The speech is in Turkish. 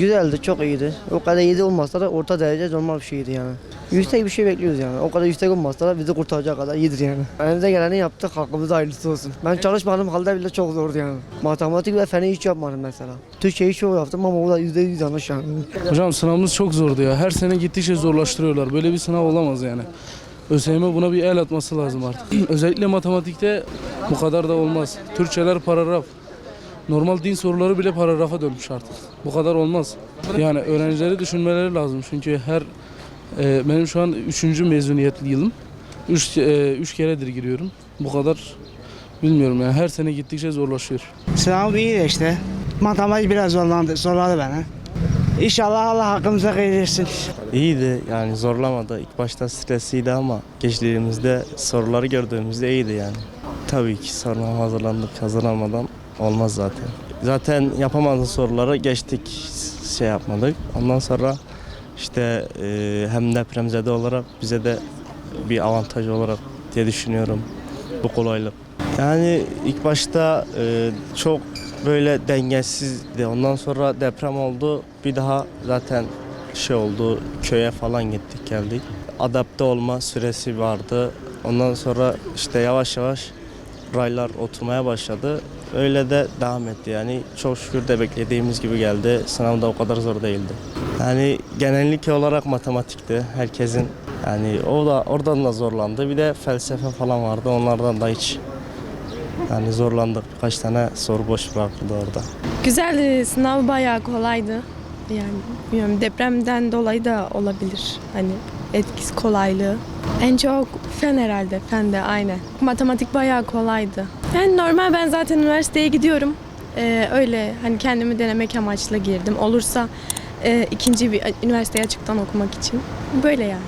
Güzeldi, çok iyiydi. O kadar iyi olmasa da orta derece normal bir şeydi yani. Yüksek bir şey bekliyoruz yani. O kadar yüksek olmasa da bizi kurtaracak kadar iyidir yani. Elimize geleni yaptık, hakkımızda hayırlısı olsun. Ben çalışmadığım halde bile çok zordu yani. Matematik ve feni hiç yapmadım mesela. Türkçeyi çok yaptım ama o da %100 yanlış yani. Hocam sınavımız çok zordu ya. Her sene gittikçe zorlaştırıyorlar. Böyle bir sınav olamaz yani. ÖSYM buna bir el atması lazım artık. Özellikle matematikte bu kadar da olmaz. Türkçeler paragraf. Normal din soruları bile paragrafa dönmüş artık. Bu kadar olmaz. Yani öğrencileri düşünmeleri lazım. Çünkü benim şu an 3. mezuniyetli yılım. 3 keredir giriyorum. Bu kadar bilmiyorum yani her sene gittikçe zorlaşıyor. Sınav iyi de işte. Matematik biraz zorladı beni. İnşallah Allah hakkımıza hayırlısı. İyiydi yani zorlamadı. İlk başta stresliydi ama geçtiğimizde soruları gördüğümüzde iyiydi yani. Tabii ki soruna hazırlanmadan olmaz zaten. Zaten yapamadığın soruları geçtik, şey yapmadık. Ondan sonra işte hem depremzede olarak bize de bir avantaj olarak diye düşünüyorum bu kolaylık. Yani ilk başta çok böyle dengesizdi. Ondan sonra deprem oldu. Bir daha zaten şey oldu, köye falan gittik geldik. Adapte olma süresi vardı. Ondan sonra işte yavaş yavaş raylar oturmaya başladı. Öyle de devam etti yani. Çok şükür de beklediğimiz gibi geldi. Sınav da o kadar zor değildi. Yani genellikle olarak matematikti. Herkesin yani oradan da zorlandı. Bir de felsefe falan vardı. Onlardan da hiç yani zorlandık. Birkaç tane soru boş bırakıldı orada. Güzeldi, sınav bayağı kolaydı. Yani bilmiyorum, depremden dolayı da olabilir. Hani etkisi, kolaylığı. En çok fen herhalde, fen de aynen. Matematik bayağı kolaydı. Yani normal, ben zaten üniversiteye gidiyorum. Öyle hani kendimi denemek amaçlı girdim. Olursa ikinci bir üniversiteye açıktan okumak için. Böyle yani.